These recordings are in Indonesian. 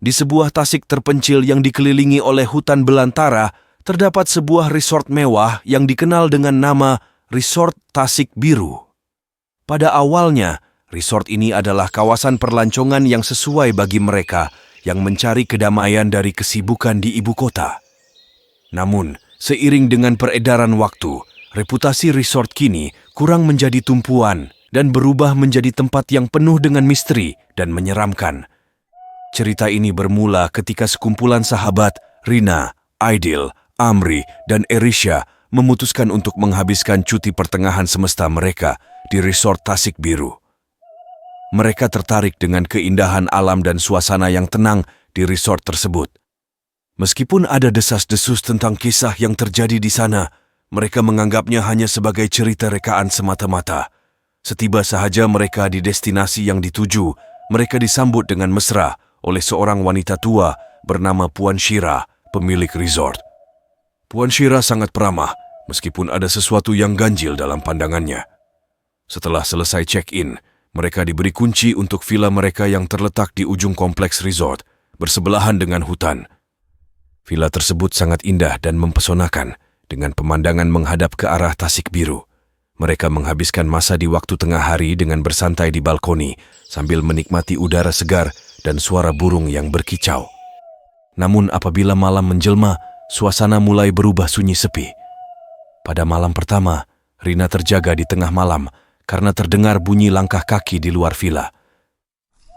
Di sebuah tasik terpencil yang dikelilingi oleh hutan belantara, terdapat sebuah resort mewah yang dikenal dengan nama Resort Tasik Biru. Pada awalnya, resort ini adalah kawasan perlancongan yang sesuai bagi mereka yang mencari kedamaian dari kesibukan di ibu kota. Namun, seiring dengan peredaran waktu, reputasi resort kini kurang menjadi tumpuan dan berubah menjadi tempat yang penuh dengan misteri dan menyeramkan. Cerita ini bermula ketika sekumpulan sahabat, Rina, Aidil, Amri, dan Erisha memutuskan untuk menghabiskan cuti pertengahan semesta mereka di resort Tasik Biru. Mereka tertarik dengan keindahan alam dan suasana yang tenang di resort tersebut. Meskipun ada desas-desus tentang kisah yang terjadi di sana, mereka menganggapnya hanya sebagai cerita rekaan semata-mata. Setiba sahaja mereka di destinasi yang dituju, mereka disambut dengan mesra oleh seorang wanita tua bernama Puan Shira, pemilik resort. Puan Shira sangat peramah, meskipun ada sesuatu yang ganjil dalam pandangannya. Setelah selesai check-in, mereka diberi kunci untuk villa mereka yang terletak di ujung kompleks resort, bersebelahan dengan hutan. Villa tersebut sangat indah dan mempesonakan, dengan pemandangan menghadap ke arah Tasik Biru. Mereka menghabiskan masa di waktu tengah hari dengan bersantai di balkoni, sambil menikmati udara segar dan suara burung yang berkicau. Namun apabila malam menjelma, suasana mulai berubah sunyi sepi. Pada malam pertama, Rina terjaga di tengah malam karena terdengar bunyi langkah kaki di luar villa.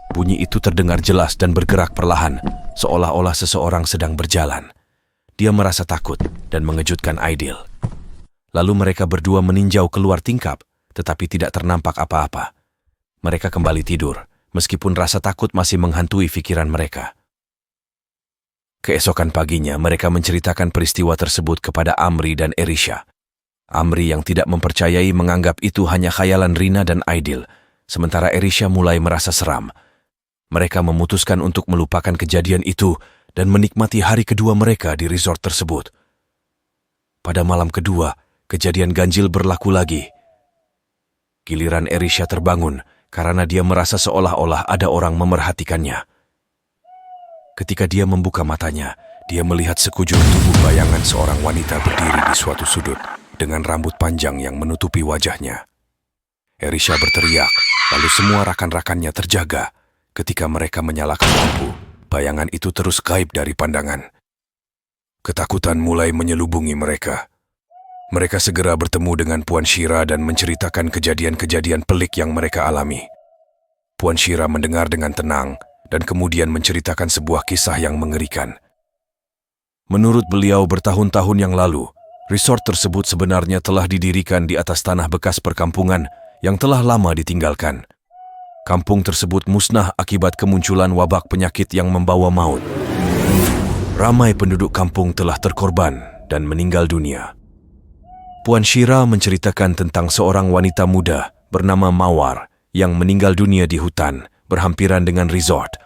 Bunyi itu terdengar jelas dan bergerak perlahan, seolah-olah seseorang sedang berjalan. Dia merasa takut dan mengejutkan Aidil. Lalu mereka berdua meninjau keluar tingkap, tetapi tidak ternampak apa-apa. Mereka kembali tidur, meskipun rasa takut masih menghantui pikiran mereka. Keesokan paginya, mereka menceritakan peristiwa tersebut kepada Amri dan Erisha. Amri yang tidak mempercayai menganggap itu hanya khayalan Rina dan Aidil, sementara Erisha mulai merasa seram. Mereka memutuskan untuk melupakan kejadian itu dan menikmati hari kedua mereka di resort tersebut. Pada malam kedua, kejadian ganjil berlaku lagi. Giliran Erisha terbangun karena dia merasa seolah-olah ada orang memerhatikannya. Ketika dia membuka matanya, dia melihat sekujur tubuh bayangan seorang wanita berdiri di suatu sudut dengan rambut panjang yang menutupi wajahnya. Erisha berteriak, lalu semua rakan-rakannya terjaga. Ketika mereka menyalakan lampu, bayangan itu terus gaib dari pandangan. Ketakutan mulai menyelubungi mereka. Mereka segera bertemu dengan Puan Shira dan menceritakan kejadian-kejadian pelik yang mereka alami. Puan Shira mendengar dengan tenang dan kemudian menceritakan sebuah kisah yang mengerikan. Menurut beliau, bertahun-tahun yang lalu, resort tersebut sebenarnya telah didirikan di atas tanah bekas perkampungan yang telah lama ditinggalkan. Kampung tersebut musnah akibat kemunculan wabak penyakit yang membawa maut. Ramai penduduk kampung telah terkorban dan meninggal dunia. Puan Shira menceritakan tentang seorang wanita muda bernama Mawar yang meninggal dunia di hutan berhampiran dengan resort.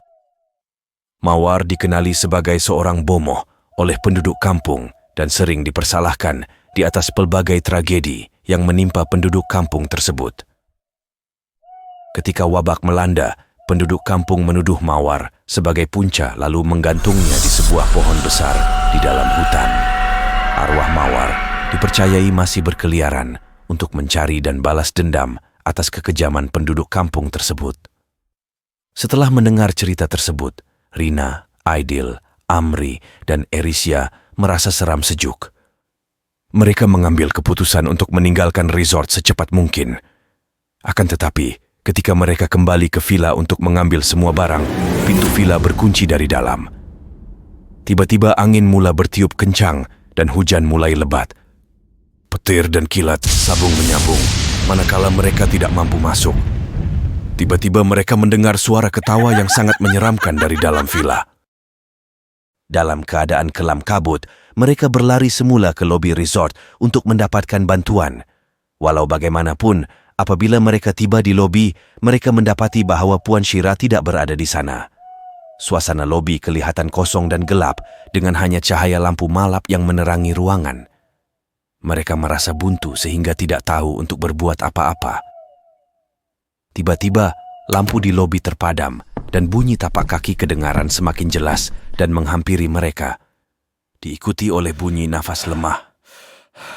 Mawar dikenali sebagai seorang bomoh oleh penduduk kampung dan sering dipersalahkan di atas pelbagai tragedi yang menimpa penduduk kampung tersebut. Ketika wabak melanda, penduduk kampung menuduh Mawar sebagai punca lalu menggantungnya di sebuah pohon besar di dalam hutan. Arwah Mawar dipercayai masih berkeliaran untuk mencari dan balas dendam atas kekejaman penduduk kampung tersebut. Setelah mendengar cerita tersebut, Rina, Aidil, Amri, dan Erisha merasa seram sejuk. Mereka mengambil keputusan untuk meninggalkan resort secepat mungkin. Akan tetapi, ketika mereka kembali ke villa untuk mengambil semua barang, pintu villa berkunci dari dalam. Tiba-tiba angin mula bertiup kencang dan hujan mulai lebat. Petir dan kilat sabung menyambung, manakala mereka tidak mampu masuk. Tiba-tiba mereka mendengar suara ketawa yang sangat menyeramkan dari dalam villa. Dalam keadaan kelam kabut, mereka berlari semula ke lobi resort untuk mendapatkan bantuan. Walau bagaimanapun, apabila mereka tiba di lobi, mereka mendapati bahwa Puan Shira tidak berada di sana. Suasana lobi kelihatan kosong dan gelap dengan hanya cahaya lampu malap yang menerangi ruangan. Mereka merasa buntu sehingga tidak tahu untuk berbuat apa-apa. Tiba-tiba, lampu di lobi terpadam dan bunyi tapak kaki kedengaran semakin jelas dan menghampiri mereka, diikuti oleh bunyi nafas lemah.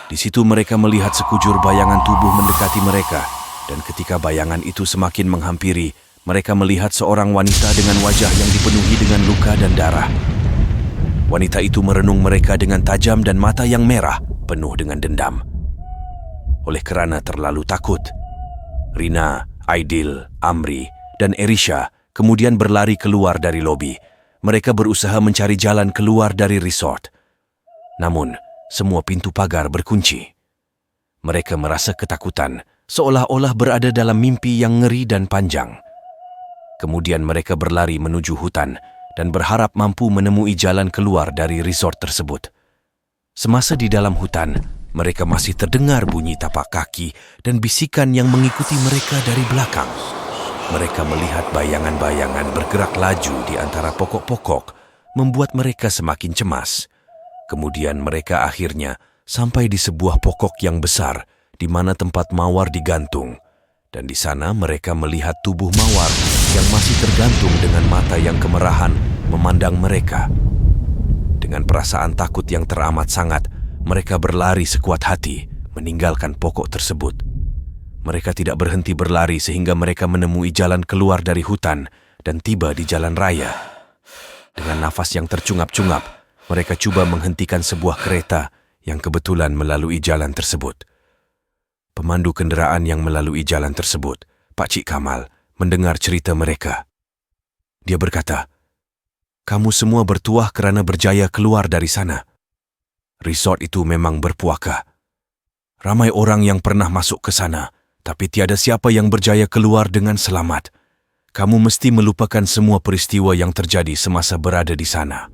Di situ mereka melihat sekujur bayangan tubuh mendekati mereka, dan ketika bayangan itu semakin menghampiri, mereka melihat seorang wanita dengan wajah yang dipenuhi dengan luka dan darah. Wanita itu merenung mereka dengan tajam dan mata yang merah, penuh dengan dendam. Oleh kerana terlalu takut, Rina, Aidil, Amri, dan Erisha kemudian berlari keluar dari lobi. Mereka berusaha mencari jalan keluar dari resort. Namun, semua pintu pagar berkunci. Mereka merasa ketakutan, seolah-olah berada dalam mimpi yang ngeri dan panjang. Kemudian mereka berlari menuju hutan dan berharap mampu menemui jalan keluar dari resort tersebut. Semasa di dalam hutan, mereka masih terdengar bunyi tapak kaki dan bisikan yang mengikuti mereka dari belakang. Mereka melihat bayangan-bayangan bergerak laju di antara pokok-pokok, membuat mereka semakin cemas. Kemudian mereka akhirnya sampai di sebuah pokok yang besar di mana tempat mawar digantung. Dan di sana mereka melihat tubuh mawar yang masih tergantung dengan mata yang kemerahan memandang mereka. Dengan perasaan takut yang teramat sangat, mereka berlari sekuat hati meninggalkan pokok tersebut. Mereka tidak berhenti berlari sehingga mereka menemui jalan keluar dari hutan dan tiba di jalan raya. Dengan nafas yang tercungap-cungap, mereka coba menghentikan sebuah kereta yang kebetulan melalui jalan tersebut. Pemandu kenderaan yang melalui jalan tersebut, Pak Cik Kamal, mendengar cerita mereka. Dia berkata, "Kamu semua bertuah kerana berjaya keluar dari sana. Resort itu memang berpuaka. Ramai orang yang pernah masuk ke sana, tapi tiada siapa yang berjaya keluar dengan selamat. Kamu mesti melupakan semua peristiwa yang terjadi semasa berada di sana."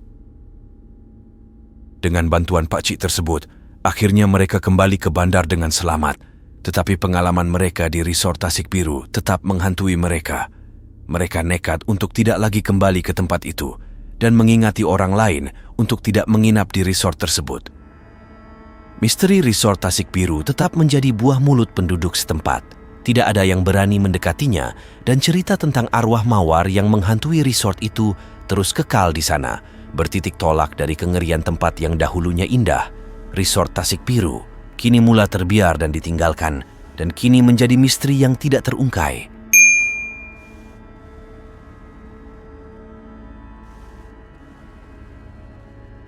Dengan bantuan Pak Cik tersebut, akhirnya mereka kembali ke bandar dengan selamat. Tetapi pengalaman mereka di resort Tasik Biru tetap menghantui mereka. Mereka nekat untuk tidak lagi kembali ke tempat itu dan mengingati orang lain untuk tidak menginap di resort tersebut. Misteri resort Tasik Biru tetap menjadi buah mulut penduduk setempat. Tidak ada yang berani mendekatinya dan cerita tentang arwah mawar yang menghantui resort itu terus kekal di sana, bertitik tolak dari kengerian tempat yang dahulunya indah. Resort Tasik Biru kini mula terbiar dan ditinggalkan, dan kini menjadi misteri yang tidak terungkai.